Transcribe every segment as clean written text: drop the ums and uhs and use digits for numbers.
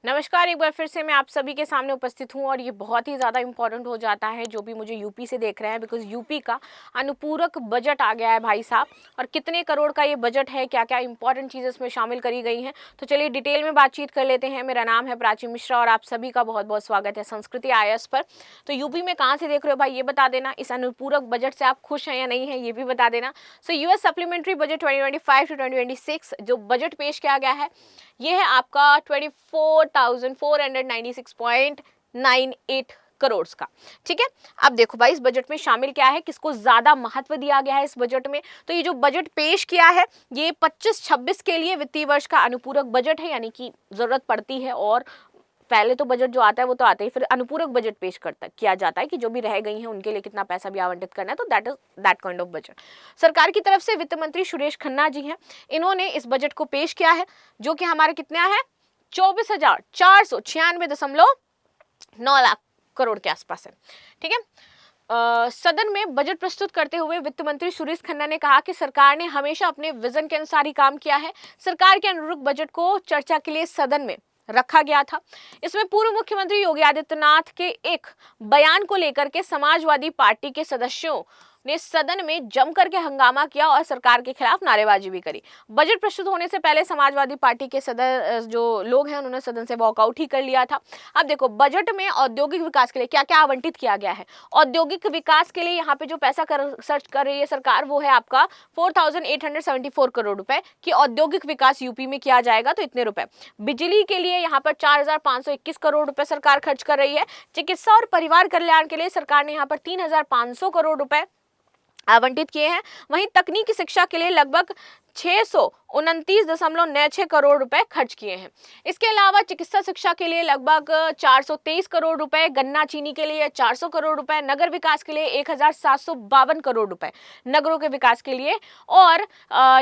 नमस्कार, एक बार फिर से मैं आप सभी के सामने उपस्थित हूँ और ये बहुत ही ज़्यादा इम्पोर्टेंट हो जाता है जो भी मुझे यूपी से देख रहे हैं, बिकॉज यूपी का अनुपूरक बजट आ गया है भाई साहब। और कितने करोड़ का ये बजट है, क्या क्या इंपॉर्टेंट चीज़ें इसमें शामिल करी गई हैं, तो चलिए डिटेल में बातचीत कर लेते हैं। मेरा नाम है प्राची मिश्रा और आप सभी का बहुत बहुत स्वागत है संस्कृति IAS पर। तो यूपी में कहाँ से देख रहे हो भाई, ये बता देना। इस अनुपूरक बजट से आप खुश हैं या नहीं है, ये भी बता देना। सो US सप्लीमेंट्री बजट 2025 to 2026 जो बजट पेश किया गया है, ये है आपका 24,496.98 करोड़ का। ठीक है, अब देखो भाई इस बजट में शामिल क्या है, किसको ज्यादा महत्व दिया गया है इस बजट में। तो ये जो बजट पेश किया है ये 25-26 के लिए वित्तीय वर्ष का अनुपूरक बजट है, यानी कि जरूरत पड़ती है और पहले तो बजट जो आता है वो तो आता ही, फिर अनुपूरक बजट पेश किया जाता है कि जो भी रह गई हैं उनके लिए कितना पैसा भी आवंटित करना है। तो that is that kind of budget. सरकार की तरफ से वित्त मंत्री सुरेश खन्ना जी हैं, इन्होंने इस बजट को पेश किया है जो कि हमारे कितना है 24,496.9 लाख करोड़ के आसपास है। ठीक है, सदन में बजट प्रस्तुत करते हुए वित्त मंत्री सुरेश खन्ना ने कहा कि सरकार ने हमेशा अपने विजन के अनुसार ही काम किया है। सरकार के अनुरूप बजट को चर्चा के लिए सदन में रखा गया था। इसमें पूर्व मुख्यमंत्री योगी आदित्यनाथ के एक बयान को लेकर के समाजवादी पार्टी के सदस्यों ने सदन में जम करके हंगामा किया और सरकार के खिलाफ नारेबाजी भी करी। बजट प्रस्तुत होने से पहले समाजवादी पार्टी के जो लोग हैं उन्होंने सदन से वॉकआउट ही कर लिया था। अब देखो बजट में औद्योगिक विकास के लिए क्या क्या आवंटित किया गया है। औद्योगिक विकास के लिए यहाँ पे जो पैसा सर्च कर रही है सरकार वो है आपका 4,874 करोड़ रुपए की औद्योगिक विकास यूपी में किया जाएगा, तो इतने रुपए। बिजली के लिए यहाँ पर 4,521 करोड़ रुपए सरकार खर्च कर रही है। चिकित्सा और परिवार कल्याण के लिए सरकार ने यहाँ पर 3,500 करोड़ रुपए आवंटित किए हैं। वहीं तकनीकी शिक्षा के लिए लगभग 629.96 करोड़ रुपए खर्च किए हैं। इसके अलावा चिकित्सा शिक्षा के लिए लगभग 423 करोड़ रुपए, गन्ना चीनी के लिए 400 करोड़ रुपए, नगर विकास के लिए 1,752 करोड़ रुपए नगरों के विकास के लिए, और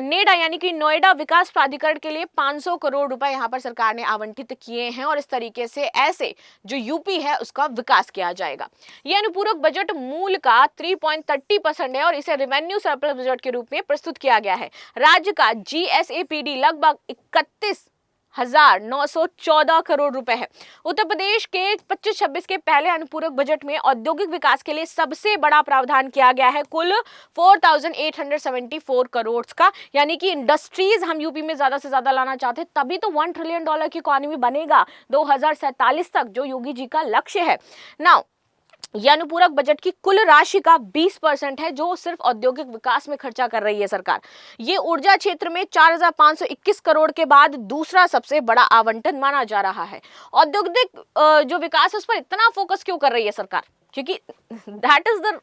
नेडा यानी कि नोएडा विकास प्राधिकरण के लिए 500 करोड़ रुपए यहाँ पर सरकार ने आवंटित किए हैं। और इस तरीके से ऐसे जो यूपी है उसका विकास किया जाएगा। यह अनुपूरक बजट मूल का 3.30% है और इसे रेवेन्यू सरप्लस बजट के रूप में प्रस्तुत किया गया है। राज्य का GSAPD लगभग 31,914 करोड़ रुपए है। उत्तर प्रदेश के 25-26 के पहले अनुपूरक बजट में औद्योगिक विकास के लिए सबसे बड़ा प्रावधान किया गया है, कुल 4,874 करोड़ का। यानी कि इंडस्ट्रीज हम यूपी में ज्यादा से ज्यादा लाना चाहते हैं, तभी तो $1 ट्रिलियन की इकोनॉमी बनेगा 2047 तक, जो योगी जी का लक्ष्य है। नाउ यह अनुपूरक बजट की कुल राशि का 20% है जो सिर्फ औद्योगिक विकास में खर्चा कर रही है सरकार। ये ऊर्जा क्षेत्र में 4,521 करोड़ के बाद दूसरा सबसे बड़ा आवंटन माना जा रहा है। औद्योगिक जो विकास है उस पर इतना फोकस क्यों कर रही है सरकार, क्योंकि दैट इज द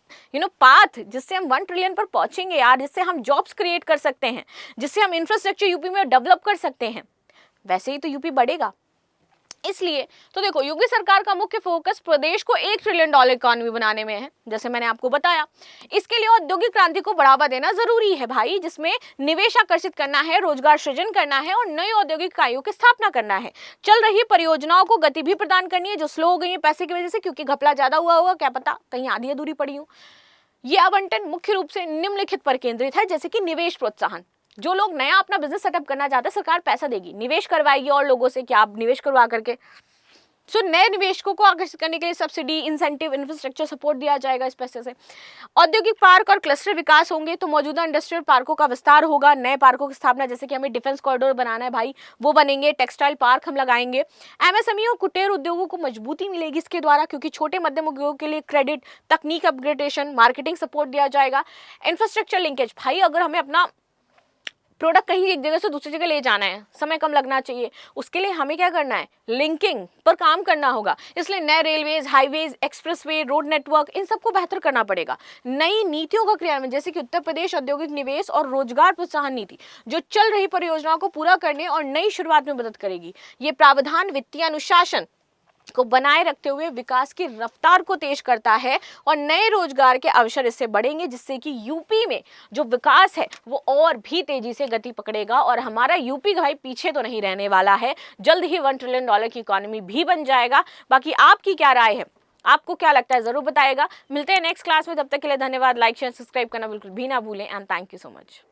पाथ जिससे हम 1 ट्रिलियन पर पहुंचेंगे यार, जिससे हम जॉब्स क्रिएट कर सकते हैं, जिससे हम इंफ्रास्ट्रक्चर यूपी में डेवलप कर सकते हैं, वैसे ही तो यूपी बढ़ेगा। इसलिए तो देखो योगी सरकार का मुख्य फोकस प्रदेश को $1 ट्रिलियन इकोनॉमी बनाने में है, जैसे मैंने आपको बताया। इसके लिए औद्योगिक क्रांति को बढ़ावा देना जरूरी है भाई, जिसमें निवेश आकर्षित करना है, रोजगार सृजन करना है और नई औद्योगिक इकाइयों की स्थापना करना है। चल रही परियोजनाओं को गति भी प्रदान करनी है जो स्लो हो गई है पैसे की वजह से, क्योंकि घपला ज्यादा हुआ होगा, क्या पता कहीं आधी अधूरी पड़ी हो। यह आवंटन मुख्य रूप से निम्नलिखित पर केंद्रित है, जैसे कि निवेश प्रोत्साहन। जो लोग नया अपना बिजनेस सेटअप करना चाहते हैं सरकार पैसा देगी, निवेश करवाएगी और लोगों से, क्या आप निवेश करवा करके। नए निवेशकों को आकर्षित करने के लिए सब्सिडी, इंसेंटिव, इंफ्रास्ट्रक्चर सपोर्ट दिया जाएगा इस पैसे से। औद्योगिक पार्क और क्लस्टर विकास होंगे, तो मौजूदा इंडस्ट्रियल पार्कों का विस्तार होगा, नए पार्कों की स्थापना, जैसे कि हमें डिफेंस कॉरिडोर बनाना है भाई, वो बनेंगे। टेक्सटाइल पार्क हम लगाएंगे। MSME और कुटीर उद्योगों को मजबूती मिलेगी इसके द्वारा, क्योंकि छोटे मध्यम उद्योगों के लिए क्रेडिट, तकनीक अपग्रेडेशन, मार्केटिंग सपोर्ट दिया जाएगा। इंफ्रास्ट्रक्चर लिंकेज, भाई अगर हमें अपना प्रोडक्ट कहीं एक जगह से दूसरी जगह ले जाना है, समय कम लगना चाहिए, उसके लिए हमें क्या करना है, लिंकिंग पर काम करना होगा। इसलिए नए railways, highways, expressway, road network, इन सबको बेहतर करना पड़ेगा। नई नीतियों का क्रियान्वयन, जैसे कि उत्तर प्रदेश औद्योगिक निवेश और रोजगार प्रोत्साहन नीति, जो चल रही परियोजनाओं को पूरा करने और नई शुरुआत में मदद करेगी। ये प्रावधान वित्तीय अनुशासन को बनाए रखते हुए विकास की रफ्तार को तेज करता है और नए रोजगार के अवसर इससे बढ़ेंगे, जिससे कि यूपी में जो विकास है वो और भी तेजी से गति पकड़ेगा और हमारा यूपी भाई पीछे तो नहीं रहने वाला है, जल्द ही $1 ट्रिलियन की इकोनॉमी भी बन जाएगा। बाकी आपकी क्या राय है, आपको क्या लगता है, जरूर बताएगा। मिलते हैं नेक्स्ट क्लास में, तब तक के लिए धन्यवाद। लाइक शेयर सब्सक्राइब करना बिल्कुल भी ना भूलें and thank you so much.